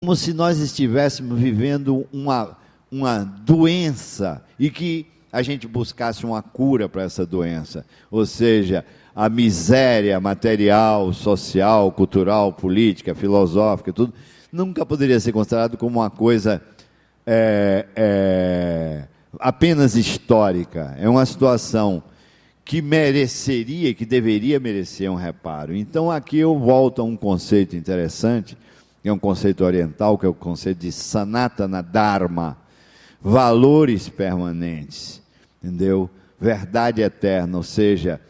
como se nós estivéssemos vivendo uma doença e que a gente buscasse uma cura para essa doença, ou seja, a miséria material, social, cultural, política, filosófica, tudo, nunca poderia ser considerado como uma coisa apenas histórica. É uma situação que mereceria, que deveria merecer um reparo. Então aqui eu volto a um conceito interessante, que é um conceito oriental, que é o conceito de Sanatana Dharma, valores permanentes, entendeu? Verdade eterna, ou seja,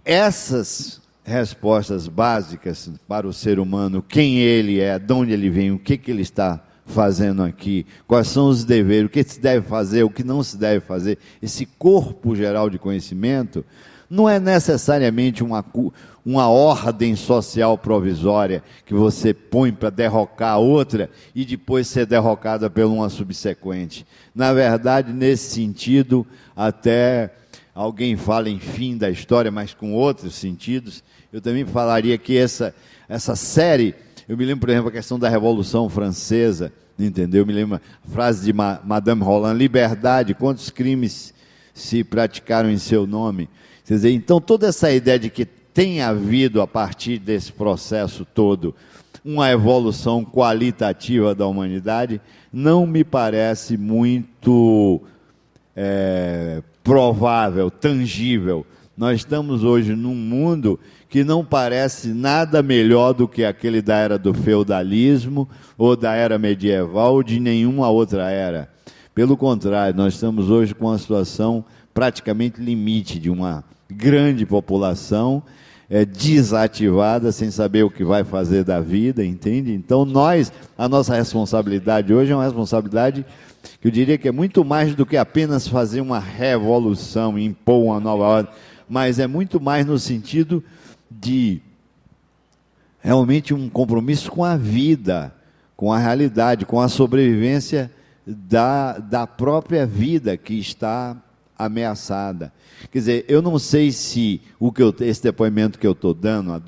essas respostas básicas para o ser humano, quem ele é, de onde ele vem, o que ele está fazendo aqui, quais são os deveres, o que se deve fazer, o que não se deve fazer, esse corpo geral de conhecimento, não é necessariamente uma ordem social provisória que você põe para derrocar a outra e depois ser derrocada por uma subsequente. Na verdade, nesse sentido, até alguém fala em fim da história, mas com outros sentidos, eu também falaria que essa série, eu me lembro, por exemplo, a questão da Revolução Francesa, entendeu? Eu me lembro a frase de Madame Roland, liberdade, quantos crimes se praticaram em seu nome? Quer dizer, então toda essa ideia de que tem havido, a partir desse processo todo, uma evolução qualitativa da humanidade, não me parece muito provável, tangível. Nós estamos hoje num mundo que não parece nada melhor do que aquele da era do feudalismo, ou da era medieval, ou de nenhuma outra era. Pelo contrário, nós estamos hoje com uma situação praticamente limite de uma grande população desativada, sem saber o que vai fazer da vida, entende? Então a nossa responsabilidade hoje é uma responsabilidade que eu diria que é muito mais do que apenas fazer uma revolução, impor uma nova ordem, mas é muito mais no sentido de realmente um compromisso com a vida, com a realidade, com a sobrevivência da própria vida que está ameaçada. Quer dizer, eu não sei se esse depoimento que eu estou dando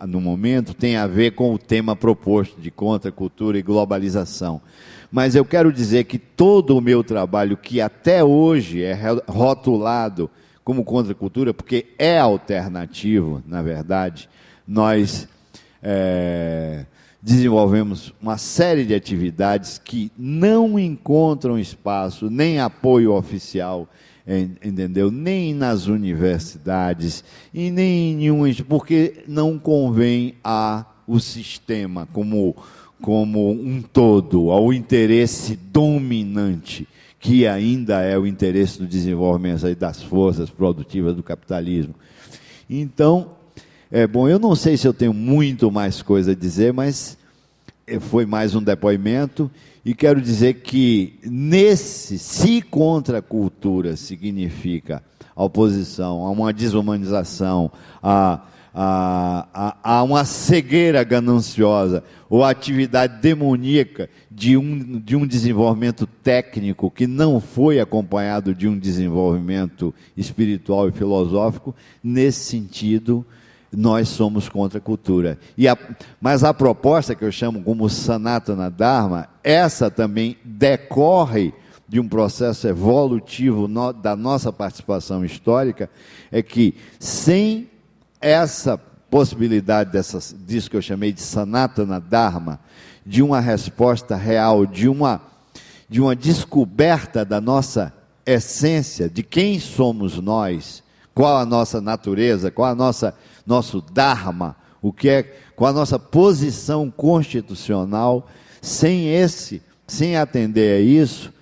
no momento tem a ver com o tema proposto de contracultura e globalização, mas eu quero dizer que todo o meu trabalho, que até hoje é rotulado como contracultura, porque é alternativo, na verdade, nós desenvolvemos uma série de atividades que não encontram espaço, nem apoio oficial, entendeu? Nem nas universidades, e nem em nenhum, porque não convém ao sistema como um todo, ao interesse dominante, que ainda é o interesse do desenvolvimento das forças produtivas do capitalismo. Então, bom, eu não sei se eu tenho muito mais coisa a dizer, mas foi mais um depoimento, e quero dizer que se contracultura significa a oposição a uma desumanização, a uma cegueira gananciosa, ou a atividade demoníaca de um desenvolvimento técnico que não foi acompanhado de um desenvolvimento espiritual e filosófico, nesse sentido, nós somos contra a cultura. Mas a proposta que eu chamo como Sanatana Dharma, essa também decorre de um processo evolutivo da nossa participação histórica, é que sem essa possibilidade disso que eu chamei de Sanatana Dharma, de uma resposta real, de uma descoberta da nossa essência, de quem somos nós, qual a nossa natureza, qual nosso Dharma, qual a nossa posição constitucional, sem atender a isso,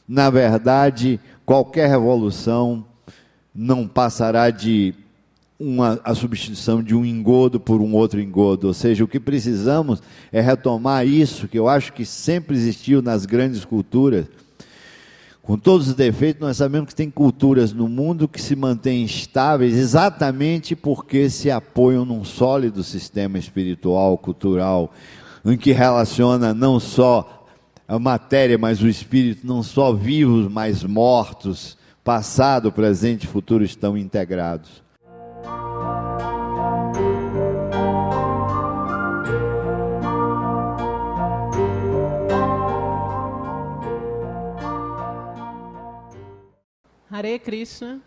na verdade, qualquer revolução não passará de a substituição de um engodo por um outro engodo. Ou seja, o que precisamos é retomar isso, que eu acho que sempre existiu nas grandes culturas. Com todos os defeitos, nós sabemos que tem culturas no mundo que se mantêm estáveis exatamente porque se apoiam num sólido sistema espiritual, cultural, em que relaciona não só a matéria, mas o espírito, não só vivos, mas mortos, passado, presente e futuro estão integrados. Hare Krishna.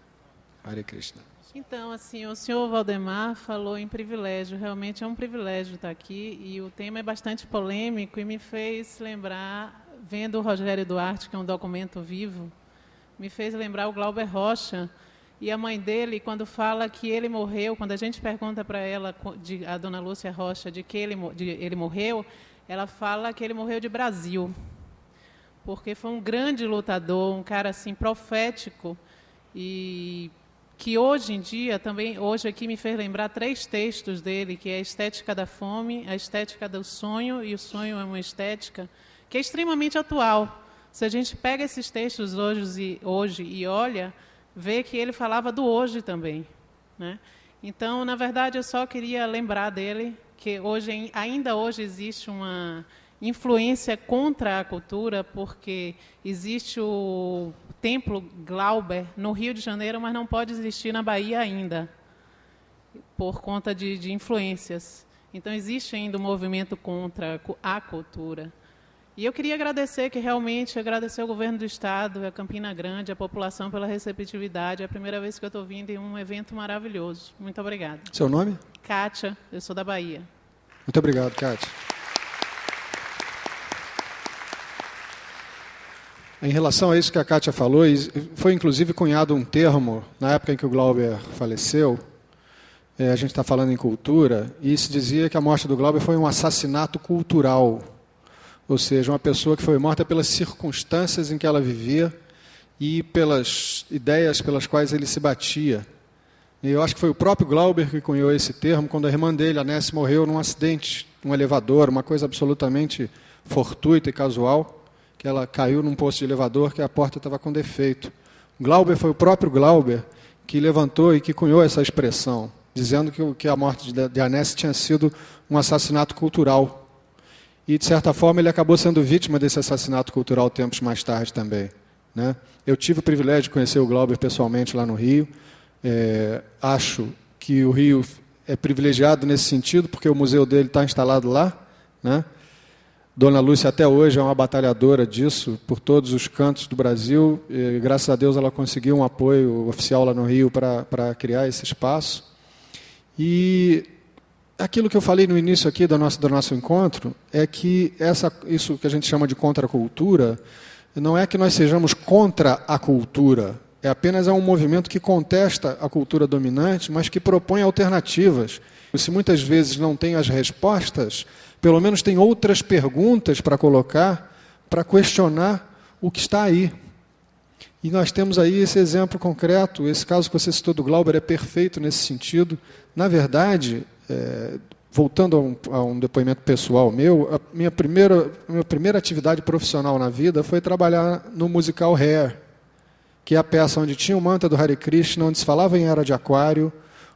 Hare Krishna. Então, assim, o senhor Valdemar falou em privilégio. Realmente é um privilégio estar aqui. E o tema é bastante polêmico e me fez lembrar, vendo o Rogério Duarte, que é um documento vivo, me fez lembrar o Glauber Rocha e a mãe dele, quando fala que ele morreu, quando a gente pergunta para ela, a dona Lúcia Rocha, de que ele morreu, ela fala que ele morreu de Brasil, porque foi um grande lutador, um cara assim profético, e que hoje em dia, também, hoje aqui me fez lembrar 3 textos dele, que é a Estética da Fome, a Estética do Sonho, e o sonho é uma estética, que é extremamente atual. Se a gente pega esses textos hoje e olha, vê que ele falava do hoje também, né? Então, na verdade, eu só queria lembrar dele, que hoje, ainda hoje existe uma influência contra a cultura, porque existe o Templo Glauber no Rio de Janeiro, mas não pode existir na Bahia ainda, por conta de influências. Então, existe ainda um movimento contra a cultura. E eu queria agradecer ao governo do Estado, a Campina Grande, a população pela receptividade. É a primeira vez que eu estou vindo em um evento maravilhoso. Muito obrigada. Seu nome? Kátia, eu sou da Bahia. Muito obrigado, Kátia. Em relação a isso que a Kátia falou, foi inclusive cunhado um termo, na época em que o Glauber faleceu, a gente está falando em cultura, e se dizia que a morte do Glauber foi um assassinato cultural. Ou seja, uma pessoa que foi morta pelas circunstâncias em que ela vivia e pelas ideias pelas quais ele se batia. E eu acho que foi o próprio Glauber que cunhou esse termo, quando a irmã dele, a Ness, morreu num acidente, num elevador, uma coisa absolutamente fortuita e casual, que ela caiu num posto de elevador que a porta estava com defeito. Glauber foi o próprio Glauber que levantou e que cunhou essa expressão, dizendo que a morte de Anesse tinha sido um assassinato cultural. E, de certa forma, ele acabou sendo vítima desse assassinato cultural tempos mais tarde também, né? Eu tive o privilégio de conhecer o Glauber pessoalmente lá no Rio. Acho que o Rio é privilegiado nesse sentido, porque o museu dele está instalado lá, né? Dona Lúcia, até hoje, é uma batalhadora disso, por todos os cantos do Brasil. E, graças a Deus, ela conseguiu um apoio oficial lá no Rio para criar esse espaço. E aquilo que eu falei no início aqui do nosso encontro é que isso que a gente chama de contracultura não é que nós sejamos contra a cultura, é apenas um movimento que contesta a cultura dominante, mas que propõe alternativas. E se muitas vezes não tem as respostas, pelo menos tem outras perguntas para colocar, para questionar o que está aí. E nós temos aí esse exemplo concreto, esse caso que você citou do Glauber é perfeito nesse sentido. Na verdade, voltando a um depoimento pessoal meu, a minha primeira atividade profissional na vida foi trabalhar no musical Hair, que é a peça onde tinha o mantra do Hare Krishna, onde se falava em era de aquário,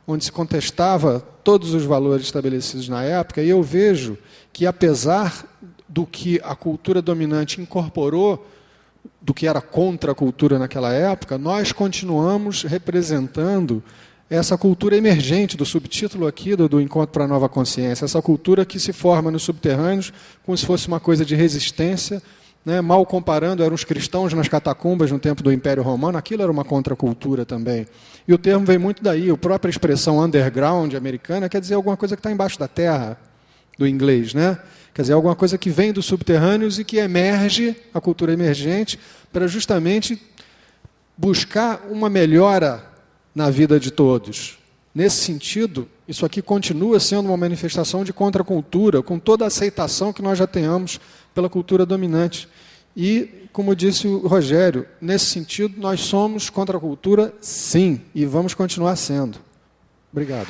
onde se contestava todos os valores estabelecidos na época, e eu vejo que, apesar do que a cultura dominante incorporou, do que era contra a cultura naquela época, nós continuamos representando essa cultura emergente, do subtítulo aqui do Encontro para a Nova Consciência, essa cultura que se forma nos subterrâneos como se fosse uma coisa de resistência, né? Mal comparando, eram os cristãos nas catacumbas no tempo do Império Romano, aquilo era uma contracultura também. E o termo vem muito daí, a própria expressão underground americana quer dizer alguma coisa que está embaixo da terra, do inglês, né? Quer dizer, alguma coisa que vem dos subterrâneos e que emerge, a cultura emergente, para justamente buscar uma melhora na vida de todos. Nesse sentido, isso aqui continua sendo uma manifestação de contracultura, com toda a aceitação que nós já tenhamos pela cultura dominante. E, como disse o Rogério, nesse sentido, nós somos contra a cultura, sim, e vamos continuar sendo. Obrigado.